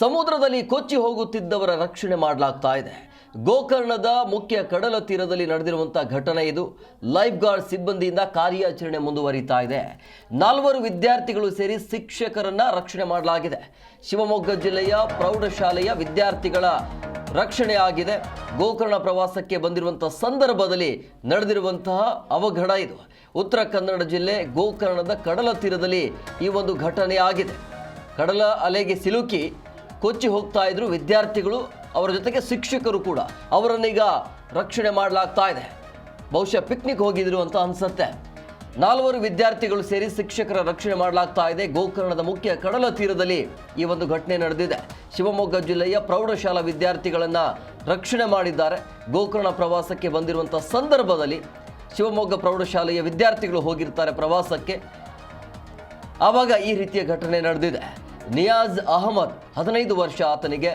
ಸಮುದ್ರದಲ್ಲಿ ಕೊಚ್ಚಿ ಹೋಗುತ್ತಿದ್ದವರ ರಕ್ಷಣೆ ಮಾಡಲಾಗ್ತಾ ಇದೆ. ಗೋಕರ್ಣದ ಮುಖ್ಯ ಕಡಲ ತೀರದಲ್ಲಿ ನಡೆದಿರುವಂತಹ ಘಟನೆ ಇದು. ಲೈಫ್ ಗಾರ್ಡ್ ಸಿಬ್ಬಂದಿಯಿಂದ ಕಾರ್ಯಾಚರಣೆ ಮುಂದುವರಿತಾ ಇದೆ. 4 ವಿದ್ಯಾರ್ಥಿಗಳು ಸೇರಿ ಶಿಕ್ಷಕರನ್ನ ರಕ್ಷಣೆ ಮಾಡಲಾಗಿದೆ. ಶಿವಮೊಗ್ಗ ಜಿಲ್ಲೆಯ ಪ್ರೌಢಶಾಲೆಯ ವಿದ್ಯಾರ್ಥಿಗಳ ರಕ್ಷಣೆ ಆಗಿದೆ. ಗೋಕರ್ಣ ಪ್ರವಾಸಕ್ಕೆ ಬಂದಿರುವಂತಹ ಸಂದರ್ಭದಲ್ಲಿ ನಡೆದಿರುವಂತಹ ಅವಘಡ ಇದು. ಉತ್ತರ ಕನ್ನಡ ಜಿಲ್ಲೆ ಗೋಕರ್ಣದ ಕಡಲ ತೀರದಲ್ಲಿ ಈ ಒಂದು ಘಟನೆ ಆಗಿದೆ. ಕಡಲ ಅಲೆಗೆ ಸಿಲುಕಿ ಕೊಚ್ಚಿ ಹೋಗ್ತಾ ಇದ್ರು ವಿದ್ಯಾರ್ಥಿಗಳು, ಅವರ ಜೊತೆಗೆ ಶಿಕ್ಷಕರು ಕೂಡ. ಅವರನ್ನೀಗ ರಕ್ಷಣೆ ಮಾಡಲಾಗ್ತಾ ಇದೆ. ಬಹುಶಃ ಪಿಕ್ನಿಕ್ ಹೋಗಿದ್ರು ಅಂತ ಅನ್ಸುತ್ತೆ. 4 ವಿದ್ಯಾರ್ಥಿಗಳು ಸೇರಿ ಶಿಕ್ಷಕರ ರಕ್ಷಣೆ ಮಾಡಲಾಗ್ತಾ ಇದೆ. ಗೋಕರ್ಣದ ಮುಖ್ಯ ಕಡಲ ತೀರದಲ್ಲಿ ಈ ಒಂದು ಘಟನೆ ನಡೆದಿದೆ. ಶಿವಮೊಗ್ಗ ಜಿಲ್ಲೆಯ ಪ್ರೌಢಶಾಲಾ ವಿದ್ಯಾರ್ಥಿಗಳನ್ನ ರಕ್ಷಣೆ ಮಾಡಿದ್ದಾರೆ. ಗೋಕರ್ಣ ಪ್ರವಾಸಕ್ಕೆ ಬಂದಿರುವಂಥ ಸಂದರ್ಭದಲ್ಲಿ ಶಿವಮೊಗ್ಗ ಪ್ರೌಢಶಾಲೆಯ ವಿದ್ಯಾರ್ಥಿಗಳು ಹೋಗಿರ್ತಾರೆ ಪ್ರವಾಸಕ್ಕೆ. ಆವಾಗ ಈ ರೀತಿಯ ಘಟನೆ ನಡೆದಿದೆ. ನಿಯಾಜ್ ಅಹಮದ್ 15 ವರ್ಷ ಆತನಿಗೆ,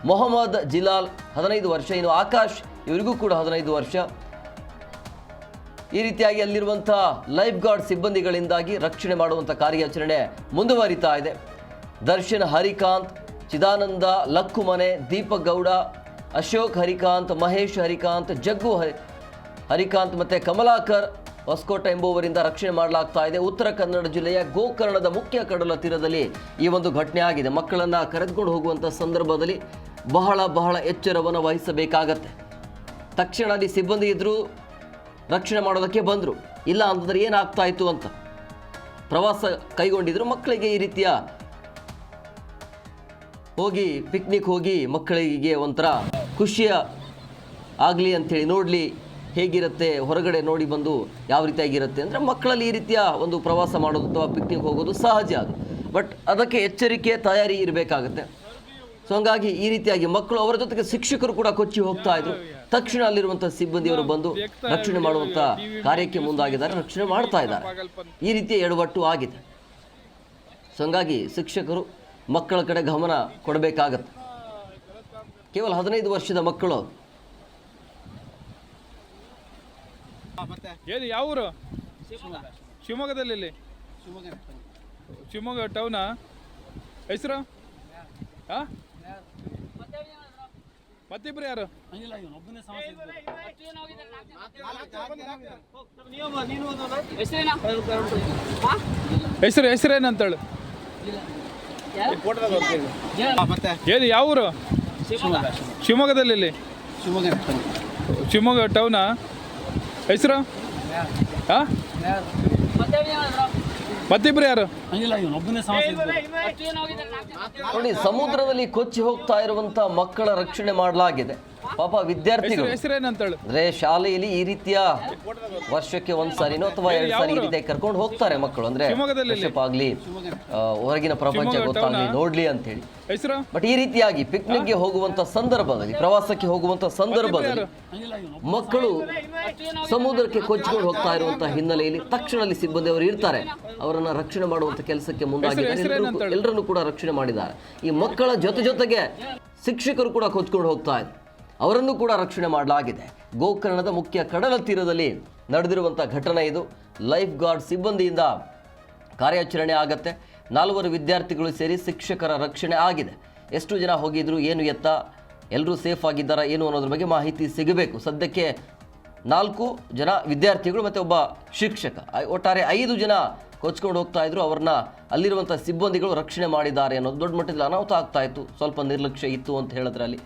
ಮೊಹಮ್ಮದ್ ಜಿಲಾಲ್ 15 ವರ್ಷ, ಇನ್ನು ಆಕಾಶ್ ಇವರಿಗೂ ಕೂಡ 15 ವರ್ಷ. ಈ ರೀತಿಯಾಗಿ ಅಲ್ಲಿರುವಂಥ ಲೈಫ್ ಗಾರ್ಡ್ ಸಿಬ್ಬಂದಿಗಳಿಂದಾಗಿ ರಕ್ಷಣೆ ಮಾಡುವಂಥ ಕಾರ್ಯಾಚರಣೆ ಮುಂದುವರಿತಾ ಇದೆ. ದರ್ಶನ್ ಹರಿಕಾಂತ್, ಚಿದಾನಂದ ಲಕ್ಕುಮನೆ, ದೀಪಕ್ ಗೌಡ, ಅಶೋಕ್ ಹರಿಕಾಂತ್, ಮಹೇಶ್ ಹರಿಕಾಂತ್, ಜಗ್ಗು ಹರಿಕಾಂತ್ ಮತ್ತು ಕಮಲಾಕರ್ ಹೊಸಕೋಟ ಎಂಬುವರಿಂದ ರಕ್ಷಣೆ ಮಾಡಲಾಗ್ತಾ ಇದೆ. ಉತ್ತರ ಕನ್ನಡ ಜಿಲ್ಲೆಯ ಗೋಕರ್ಣದ ಮುಖ್ಯ ಕಡಲ ತೀರದಲ್ಲಿ ಈ ಒಂದು ಘಟನೆ ಆಗಿದೆ. ಮಕ್ಕಳನ್ನು ಕರೆದುಕೊಂಡು ಹೋಗುವಂಥ ಸಂದರ್ಭದಲ್ಲಿ ಬಹಳ ಎಚ್ಚರವನ್ನು ವಹಿಸಬೇಕಾಗತ್ತೆ. ತಕ್ಷಣ ಅಲ್ಲಿ ಸಿಬ್ಬಂದಿ ಇದ್ದರೂ ರಕ್ಷಣೆ ಮಾಡೋದಕ್ಕೆ ಬಂದರು, ಇಲ್ಲ ಅಂತಂದ್ರೆ ಏನಾಗ್ತಾ ಇತ್ತು ಅಂತ ಪ್ರವಾಸ ಕೈಗೊಂಡಿದ್ರು. ಮಕ್ಕಳಿಗೆ ಈ ರೀತಿಯ ಹೋಗಿ ಪಿಕ್ನಿಕ್ ಹೋಗಿ ಮಕ್ಕಳಿಗೆ ಒಂಥರ ಖುಷಿಯ ಆಗಲಿ ಅಂಥೇಳಿ, ನೋಡಲಿ ಹೇಗಿರುತ್ತೆ ಹೊರಗಡೆ ನೋಡಿ ಬಂದು ಯಾವ ರೀತಿಯಾಗಿರುತ್ತೆ ಅಂದರೆ ಮಕ್ಕಳಲ್ಲಿ ಈ ರೀತಿಯ ಒಂದು ಪ್ರವಾಸ ಮಾಡೋದು ಅಥವಾ ಪಿಕ್ನಿಕ್ ಹೋಗೋದು ಸಹಜ ಅದು. ಬಟ್ ಅದಕ್ಕೆ ಎಚ್ಚರಿಕೆ ತಯಾರಿ ಇರಬೇಕಾಗುತ್ತೆ. ಸೊ ಹಂಗಾಗಿ ಈ ರೀತಿಯಾಗಿ ಮಕ್ಕಳು, ಅವರ ಜೊತೆಗೆ ಶಿಕ್ಷಕರು ಕೂಡ ಕೊಚ್ಚಿ ಹೋಗ್ತಾ ಇದ್ರು. ತಕ್ಷಣ ಅಲ್ಲಿರುವಂಥ ಸಿಬ್ಬಂದಿಯವರು ಬಂದು ರಕ್ಷಣೆ ಮಾಡುವಂಥ ಕಾರ್ಯಕ್ಕೆ ಮುಂದಾಗಿದ್ದಾರೆ, ರಕ್ಷಣೆ ಮಾಡ್ತಾ ಇದ್ದಾರೆ. ಈ ರೀತಿಯ ಎಡವಟ್ಟು ಆಗಿದೆ. ಸೊ ಹಂಗಾಗಿ ಶಿಕ್ಷಕರು ಮಕ್ಕಳ ಕಡೆ ಗಮನ ಕೊಡಬೇಕಾಗತ್ತೆ. ಕೇವಲ 15 ವರ್ಷದ ಮಕ್ಕಳು. ಏನು ಯಾವ ಊರು? ಶಿವಮೊಗ್ಗದಲ್ಲಿ. ಶಿವಮೊಗ್ಗ ಟೌನಾ? ಹೆಸರು? ಹಾಂ, ಮತ್ತಿಬ್ರು ಯಾರು? ಹೆಸರೇನಂತೇಳು? ಏನು ಯಾವ ಊರು? ಶಿವಮೊಗ್ಗದಲ್ಲಿ. ಶಿವಮೊಗ್ಗ ಟೌನಾ? ಹೆಸರು? ಹಾಂ, ಮತ್ತಿಬ್ರು ಯಾರು? ನೋಡಿ, ಸಮುದ್ರದಲ್ಲಿ ಕೊಚ್ಚಿ ಹೋಗ್ತಾ ಇರುವಂತ ಮಕ್ಕಳ ರಕ್ಷಣೆ ಮಾಡಲಾಗಿದೆ. ಪಾಪ ವಿದ್ಯಾರ್ಥಿಗಳು ಅಂದ್ರೆ ಶಾಲೆಯಲ್ಲಿ ಈ ರೀತಿಯ ವರ್ಷಕ್ಕೆ 1 ಸಾರಿನೋ ಅಥವಾ 2 ಸಾರಿ ಈ ರೀತಿಯಾಗಿ ಕರ್ಕೊಂಡು ಹೋಗ್ತಾರೆ ಮಕ್ಕಳು. ಅಂದ್ರೆ ಆಗ್ಲಿ, ಹೊರಗಿನ ಪ್ರಪಂಚ ಗೊತ್ತಾಗ್ಲಿ, ನೋಡ್ಲಿ ಅಂತ ಹೇಳಿ. ಬಟ್ ಈ ರೀತಿಯಾಗಿ ಪಿಕ್ನಿಕ್ಗೆ ಹೋಗುವಂತ ಸಂದರ್ಭದಲ್ಲಿ, ಪ್ರವಾಸಕ್ಕೆ ಹೋಗುವಂತ ಸಂದರ್ಭದಲ್ಲಿ ಮಕ್ಕಳು ಸಮುದ್ರಕ್ಕೆ ಕೊಚ್ಚಿಕೊಂಡು ಹೋಗ್ತಾ ಇರುವಂತಹ ಹಿನ್ನೆಲೆಯಲ್ಲಿ ತಕ್ಷಣದಲ್ಲಿ ಸಿಬ್ಬಂದಿ ಅವರು ಇರ್ತಾರೆ, ಅವರನ್ನ ರಕ್ಷಣೆ ಮಾಡುವಂತ ಕೆಲಸಕ್ಕೆ ಮುಂದಾಗಿದ್ದಾರೆ. ಎಲ್ಲರನ್ನು ಕೂಡ ರಕ್ಷಣೆ ಮಾಡಿದ್ದಾರೆ. ಈ ಮಕ್ಕಳ ಜೊತೆಗೆ ಶಿಕ್ಷಕರು ಕೂಡ ಕೊಚ್ಕೊಂಡು ಹೋಗ್ತಾ ಇದ್ದಾರೆ, ಅವರನ್ನು ಕೂಡ ರಕ್ಷಣೆ ಮಾಡಲಾಗಿದೆ. ಗೋಕರ್ಣದ ಮುಖ್ಯ ಕಡಲ ತೀರದಲ್ಲಿ ನಡೆದಿರುವಂಥ ಘಟನೆ ಇದು. ಲೈಫ್ ಗಾರ್ಡ್ ಸಿಬ್ಬಂದಿಯಿಂದ ಕಾರ್ಯಾಚರಣೆ ಆಗತ್ತೆ. 4 ವಿದ್ಯಾರ್ಥಿಗಳು ಸೇರಿ ಶಿಕ್ಷಕರ ರಕ್ಷಣೆ ಆಗಿದೆ. ಎಷ್ಟು ಜನ ಹೋಗಿದ್ರು, ಏನು ಎತ್ತ, ಎಲ್ಲರೂ ಸೇಫ್ ಆಗಿದ್ದಾರಾ ಏನು ಅನ್ನೋದ್ರ ಬಗ್ಗೆ ಮಾಹಿತಿ ಸಿಗಬೇಕು. ಸದ್ಯಕ್ಕೆ 4 ಜನ ವಿದ್ಯಾರ್ಥಿಗಳು ಮತ್ತು ಒಬ್ಬ ಶಿಕ್ಷಕ, ಒಟ್ಟಾರೆ 5 ಜನ ಕೊಚ್ಕೊಂಡು ಹೋಗ್ತಾ ಇದ್ರು. ಅವ್ರನ್ನ ಅಲ್ಲಿರುವಂಥ ಸಿಬ್ಬಂದಿಗಳು ರಕ್ಷಣೆ ಮಾಡಿದ್ದಾರೆ ಅನ್ನೋದು. ದೊಡ್ಡ ಮಟ್ಟದಲ್ಲಿ ಅನಾಹುತ ಆಗ್ತಾ ಇತ್ತು, ಸ್ವಲ್ಪ ನಿರ್ಲಕ್ಷ್ಯ ಇತ್ತು ಅಂತ ಹೇಳಿದ್ರೆ ಅಲ್ಲಿ